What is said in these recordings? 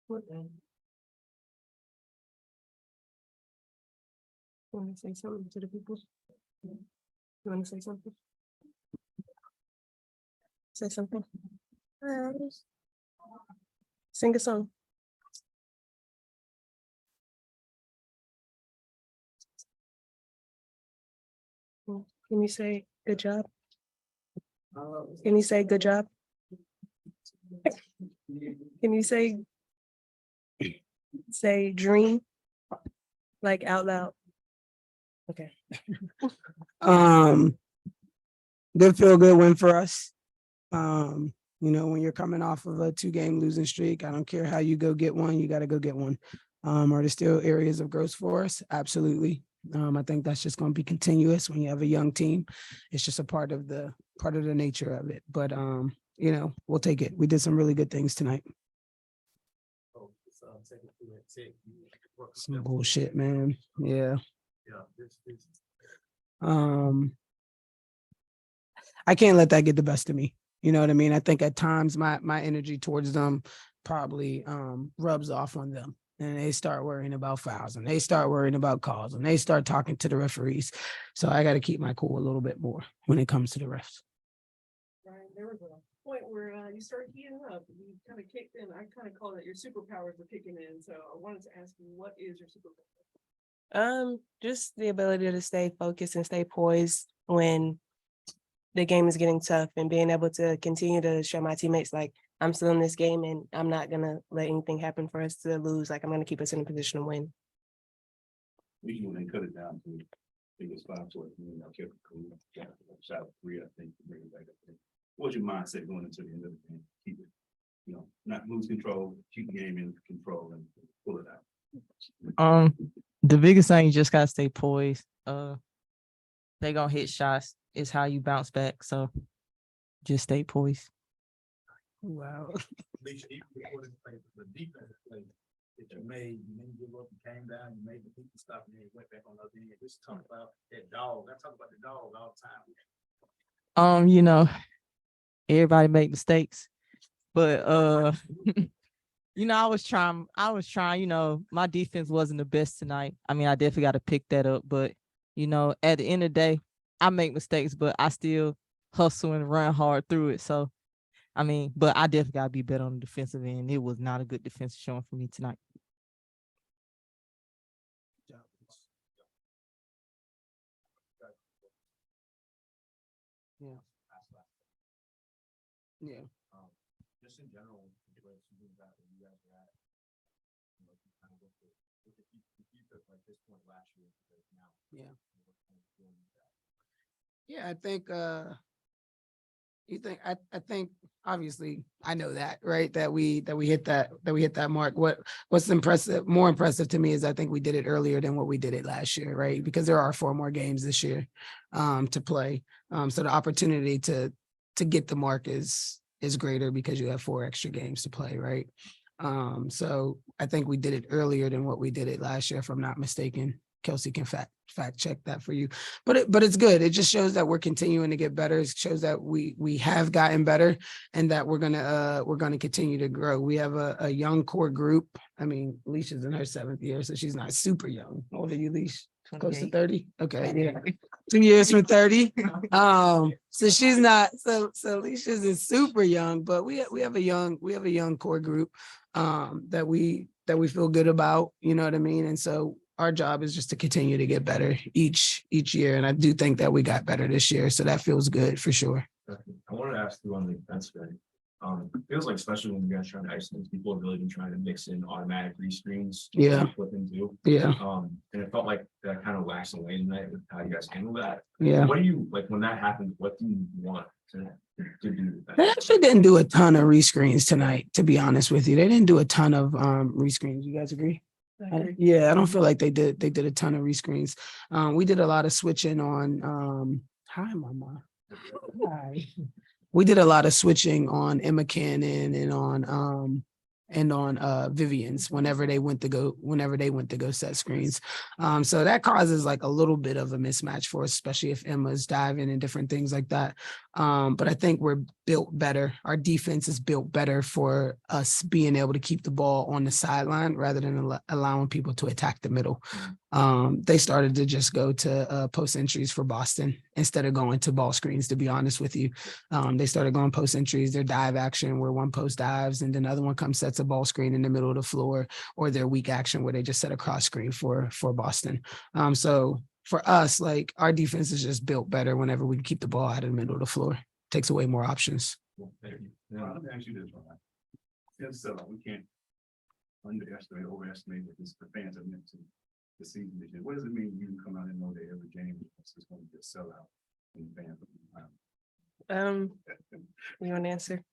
What then? You want to say something to the people? You want to say something? Say something. Sing a song. Can you say good job? Can you say good job? Can you say dream? Like out loud. Okay. Good feel good win for us. When you're coming off of a 2-game losing streak, I don't care how you go get one, you got to go get one. Are there still areas of growth for us? Absolutely. I think that's just going to be continuous when you have a young team. It's just a part of the nature of it. But we'll take it. We did some really good things tonight. Some bullshit, man. Yeah. I can't let that get the best of me. You know what I mean? I think at times my energy towards them probably rubs off on them. And they start worrying about fouls and they start worrying about calls and they start talking to the referees. So I got to keep my cool a little bit more when it comes to the refs. Right, there was a point where you started heating up. You kind of kicked in. I kind of call it your superpowers were kicking in. So I wanted to ask you, what is your superpower? Just the ability to stay focused and stay poised when the game is getting tough, and being able to continue to show my teammates like I'm still in this game and I'm not gonna let anything happen for us to lose. Like I'm gonna keep us in a position to win. Usually when they cut it down to biggest 5 towards kept it cool. Shot 3, I think, to bring it back up. What's your mindset going into the end of the game? Keep it, not lose control, keep the game in control and pull it out. The biggest thing, you just gotta stay poised. They gonna hit shots. It's how you bounce back. So just stay poised. Wow. The defensive play that you made, you didn't give up, you came down, you made the people stop, and then you went back on the other end. Just talk about that dog. I talk about the dog all the time. Everybody make mistakes, but I was trying, my defense wasn't the best tonight. I mean, I definitely got to pick that up, but at the end of the day, I make mistakes, but I still hustle and run hard through it. So, but I definitely got to be better on the defensive end. It was not a good defensive showing for me tonight. Yeah. Yeah. Just in general, you guys are at, kind of with the future like this point last year now. Yeah. Yeah, I think obviously I know that, right? That we hit that mark. What's more impressive to me is I think we did it earlier than what we did it last year, right? Because there are 4 more games this year to play. So the opportunity to get the mark is greater because you have 4 extra games to play, right? So I think we did it earlier than what we did it last year, if I'm not mistaken. Kelsey can fact check that for you, but it's good. It just shows that we're continuing to get better. It shows that we have gotten better and that we're gonna continue to grow. We have a young core group. I mean, Leisha's in her 7th year, so she's not super young. How old are you, Leash? Close to 30. Okay, yeah, 2 years from 30. So she's not. So Leash isn't super young, but we have a young core group that we feel good about. You know what I mean? And so our job is just to continue to get better each year, and I do think that we got better this year, so that feels good for sure. I wanted to ask you on the defense side. It feels like, especially when you guys trying to isolate people, ability trying to mix in automatic rescreens. Yeah. Flip into. Yeah. And it felt like that kind of waxed away tonight with how you guys handle that. Yeah. What do you like when that happens? What do you want to do? They actually didn't do a ton of rescreens tonight, to be honest with you. They didn't do a ton of rescreens. You guys agree? Yeah, I don't feel like they did a ton of rescreens. We did a lot of switching on hi mama. Hi. We did a lot of switching on Emma Cannon and on Vivian's whenever they went to go set screens. So that causes like a little bit of a mismatch for us, especially if Emma's diving and different things like that. But I think we're built better. Our defense is built better for us being able to keep the ball on the sideline rather than allowing people to attack the middle. They started to just go to post entries for Boston instead of going to ball screens, to be honest with you. They started going post entries, their dive action where one post dives and then the other one comes sets a ball screen in the middle of the floor, or their weak action where they just set a cross screen for Boston. So for us, like our defense is just built better whenever we can keep the ball out of the middle of the floor. Takes away more options. Well, thank you. Now, let me ask you this, Ryan. Yes, so we can't underestimate, overestimate what the fans have meant to the season this year. What does it mean you can come out and know that every game is going to be a sellout in the fans? You want to answer?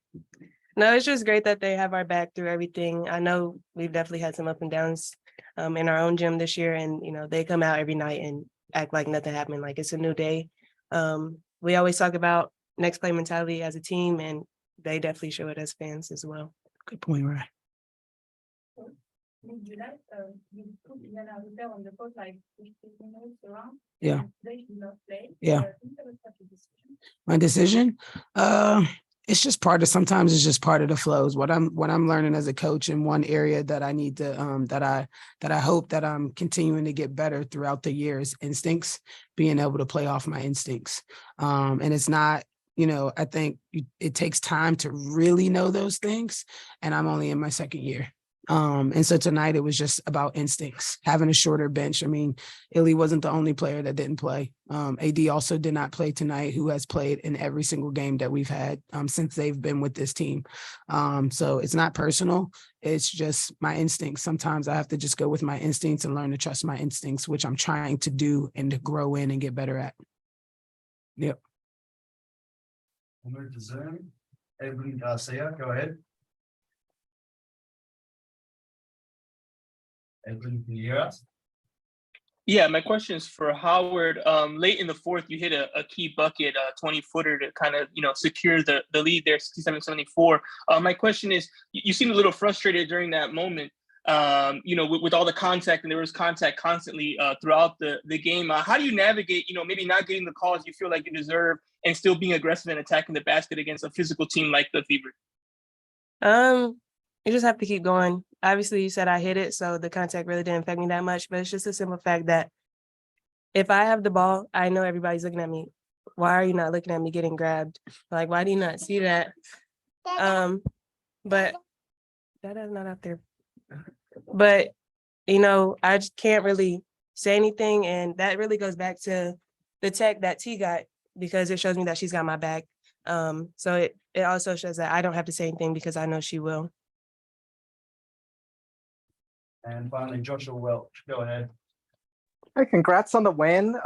No, it's just great that they have our back through everything. I know we've definitely had some up and downs in our own gym this year, and they come out every night and act like nothing happened, like it's a new day. We always talk about next play mentality as a team, and they definitely show it as fans as well. Good point, right? Yeah. Yeah. My decision? It's just sometimes it's just part of the flows. What I'm learning as a coach in one area that I need to that I hope that I'm continuing to get better throughout the year is instincts, being able to play off my instincts. And it's not, I think it takes time to really know those things. And I'm only in my second year. And so tonight it was just about instincts, having a shorter bench. I mean, Illy wasn't the only player that didn't play. AD also did not play tonight, who has played in every single game that we've had since they've been with this team. So it's not personal. It's just my instincts. Sometimes I have to just go with my instincts and learn to trust my instincts, which I'm trying to do and to grow in and get better at. Yep. We'll move to Zoom. Evelyn Garcia, go ahead. Evelyn, can you hear us? Yeah, my question is for Howard. Late in the fourth, you hit a key bucket, 20-footer to kind of, secure the lead there, 67-74. My question is, you seemed a little frustrated during that moment, with all the contact, and there was contact constantly throughout the game. How do you navigate, maybe not getting the calls you feel like you deserve and still being aggressive and attacking the basket against a physical team like the Fever? You just have to keep going. Obviously, you said I hit it, so the contact really didn't affect me that much, but it's just a simple fact that if I have the ball, I know everybody's looking at me. Why are you not looking at me getting grabbed? Like, why do you not see that? But that is not out there. But, I just can't really say anything, and that really goes back to the tech that T got, because it shows me that she's got my back. So it also shows that I don't have to say anything because I know she will. And finally, Joshua Welch, go ahead. Hey, congrats on the win.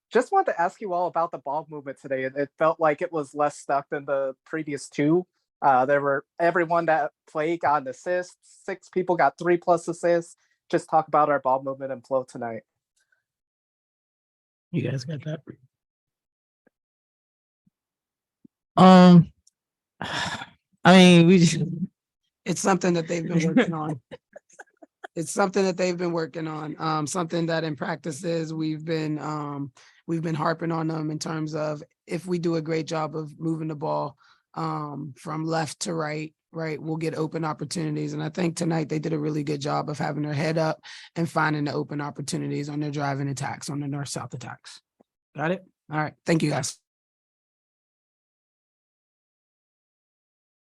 Just wanted to ask you all about the ball movement today. It felt like it was less stuck than the previous two. Everyone that played got an assist. 6 people got 3+ assists. Just talk about our ball movement and flow tonight. You guys got that? It's something that they've been working on. It's something that they've been working on. Something that in practices we've been harping on them in terms of if we do a great job of moving the ball from left to right, we'll get open opportunities. And I think tonight they did a really good job of having their head up and finding the open opportunities on their driving attacks, on the north-south attacks. Got it? All right. Thank you, guys.